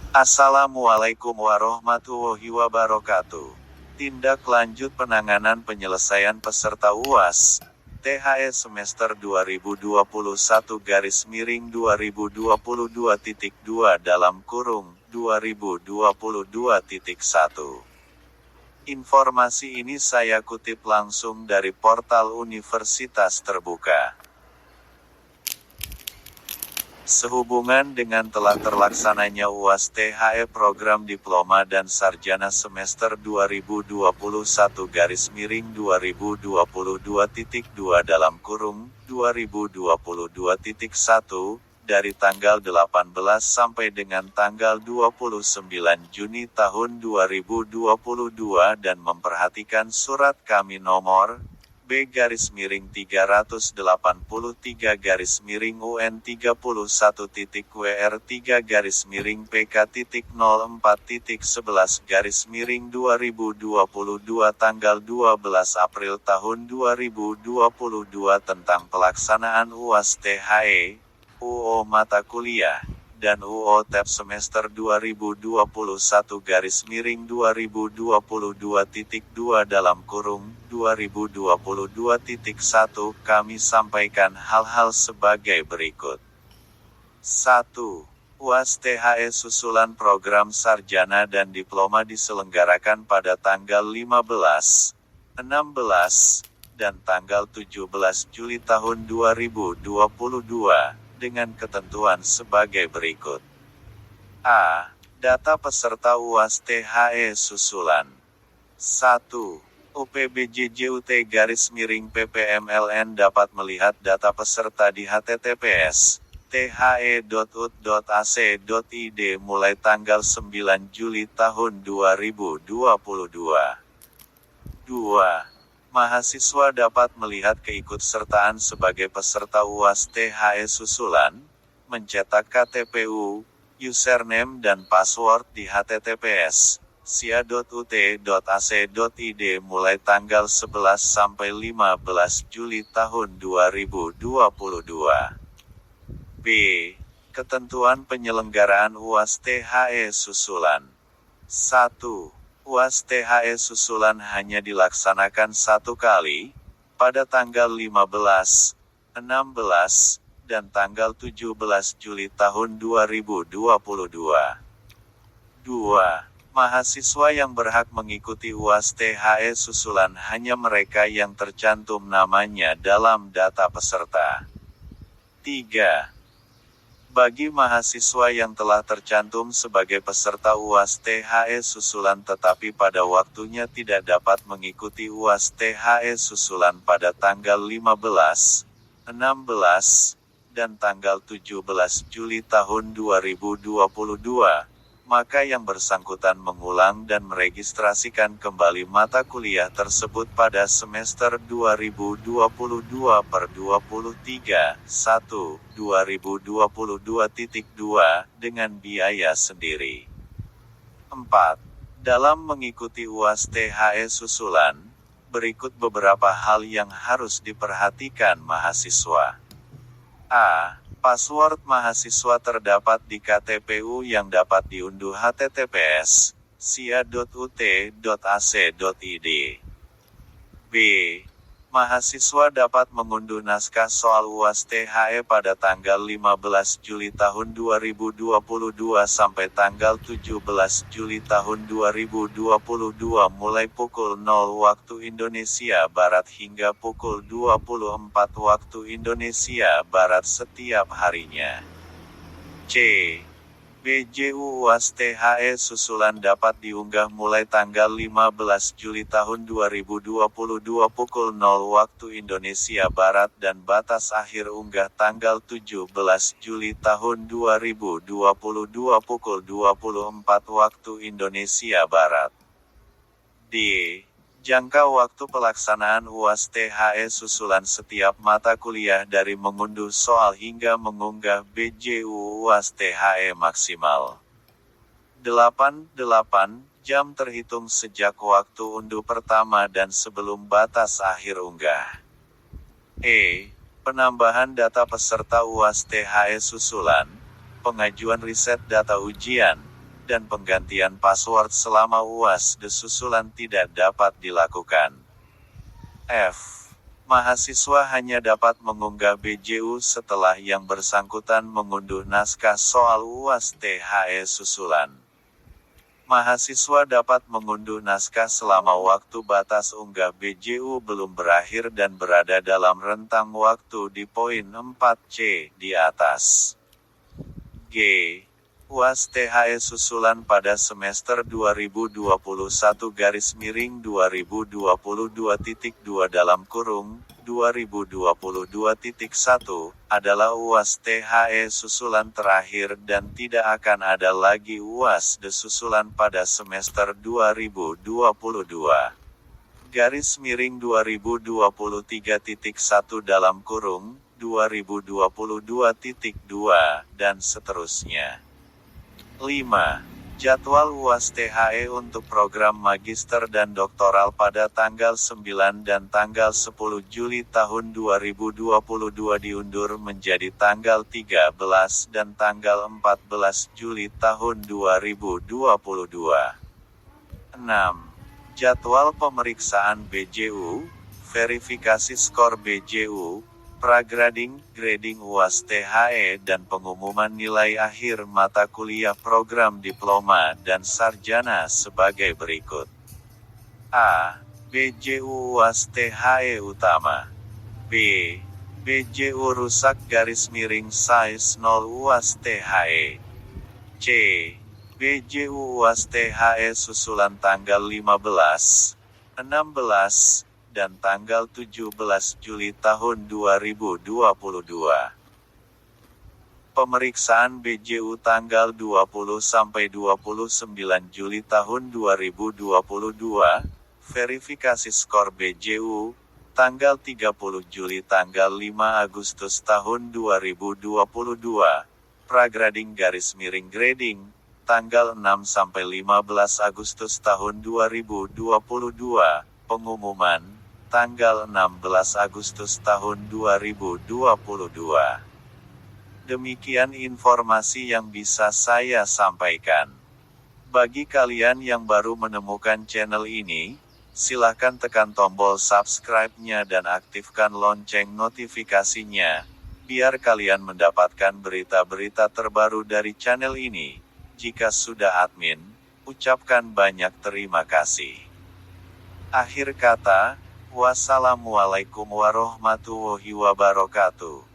Assalamualaikum warahmatullahi wabarakatuh. Tindak lanjut penanganan penyelesaian peserta UAS THE semester 2021-2022.2 dalam kurung 2022.1. Informasi ini saya kutip langsung dari portal Universitas Terbuka. Sehubungan dengan telah terlaksananya UAS THE Program Diploma dan Sarjana Semester 2021-2022.2 dalam kurung 2022.1 dari tanggal 18 sampai dengan tanggal 29 Juni tahun 2022 dan memperhatikan surat kami nomor B-383-UN 31.3-PK.0.4.11-2022 tanggal 12 April tahun 2022 tentang pelaksanaan UAS THE, UO Mata Kuliah, dan UO TEP semester 2021-2022.2 dalam kurung 2022.1 kami sampaikan hal-hal sebagai berikut. 1. UAS THE susulan program sarjana dan diploma diselenggarakan pada tanggal 15, 16, dan tanggal 17 Juli tahun 2022, dengan ketentuan sebagai berikut. A. Data peserta UAS THE susulan. 1. UPBJJUT_PPMLN dapat melihat data peserta di https://the.ut.ac.id mulai tanggal 9 Juli tahun 2022. 2. Mahasiswa dapat melihat keikutsertaan sebagai peserta UAS THE susulan, mencetak KTPU, username dan password di https://sia.ut.ac.id mulai tanggal 11 sampai 15 Juli tahun 2022. B. Ketentuan penyelenggaraan UAS THE susulan. 1. UAS THE susulan hanya dilaksanakan satu kali, pada tanggal 15, 16, dan tanggal 17 Juli tahun 2022. 2. Mahasiswa yang berhak mengikuti UAS THE susulan hanya mereka yang tercantum namanya dalam data peserta. 3. Bagi mahasiswa yang telah tercantum sebagai peserta UAS THE susulan tetapi pada waktunya tidak dapat mengikuti UAS THE susulan pada tanggal 15, 16, dan tanggal 17 Juli tahun 2022, maka yang bersangkutan mengulang dan meregistrasikan kembali mata kuliah tersebut pada semester 2022-1/2022.2 dengan biaya sendiri. 4. Dalam mengikuti UAS THE susulan, berikut beberapa hal yang harus diperhatikan mahasiswa. A. Password mahasiswa terdapat di KTPU yang dapat diunduh https://sia.ut.ac.id. B. Mahasiswa dapat mengunduh naskah soal UAS THE pada tanggal 15 Juli tahun 2022 sampai tanggal 17 Juli tahun 2022 mulai pukul 0 waktu Indonesia Barat hingga pukul 24 waktu Indonesia Barat setiap harinya. C. BJU UAS THE susulan dapat diunggah mulai tanggal 15 Juli tahun 2022 pukul 0 waktu Indonesia Barat dan batas akhir unggah tanggal 17 Juli tahun 2022 pukul 24 waktu Indonesia Barat. D. Jangka waktu pelaksanaan UAS THE susulan setiap mata kuliah dari mengunduh soal hingga mengunggah BJU UAS THE maksimal 8 jam terhitung sejak waktu unduh pertama dan sebelum batas akhir unggah. E. Penambahan data peserta UAS THE susulan, pengajuan riset data ujian, dan penggantian password selama UAS susulan tidak dapat dilakukan. F. Mahasiswa hanya dapat mengunggah BJU setelah yang bersangkutan mengunduh naskah soal UAS THE susulan. Mahasiswa dapat mengunduh naskah selama waktu batas unggah BJU belum berakhir dan berada dalam rentang waktu di poin 4C di atas. G. UAS THE susulan pada semester 2021-2022 dalam kurung 2022.1 adalah UAS THE susulan terakhir dan tidak akan ada lagi UAS susulan pada semester 2022-2023.1 dalam kurung 2022.2 dan seterusnya. 5. Jadwal UAS THE untuk program magister dan doktoral pada tanggal 9 dan tanggal 10 Juli tahun 2022 diundur menjadi tanggal 13 dan tanggal 14 Juli tahun 2022. 6. Jadwal pemeriksaan BJU, verifikasi skor BJU, Pragrading, grading UAS THE dan pengumuman nilai akhir mata kuliah program diploma dan sarjana sebagai berikut. A. BJU UAS THE utama. B. BJU rusak size 0 UAS THE. C. BJU UAS THE susulan tanggal 15, 16, dan tanggal 17 Juli tahun 2022. Pemeriksaan BJU tanggal 20-29 Juli tahun 2022, verifikasi skor BJU, tanggal 30 Juli tanggal 5 Agustus tahun 2022, pragrading grading, tanggal 6-15 Agustus tahun 2022, pengumuman, tanggal 16 Agustus tahun 2022. Demikian informasi yang bisa saya sampaikan. Bagi kalian yang baru menemukan channel ini, silakan tekan tombol subscribe-nya dan aktifkan lonceng notifikasinya, biar kalian mendapatkan berita-berita terbaru dari channel ini. Jika sudah admin, ucapkan banyak terima kasih. Akhir kata, wassalamualaikum warahmatullahi wabarakatuh.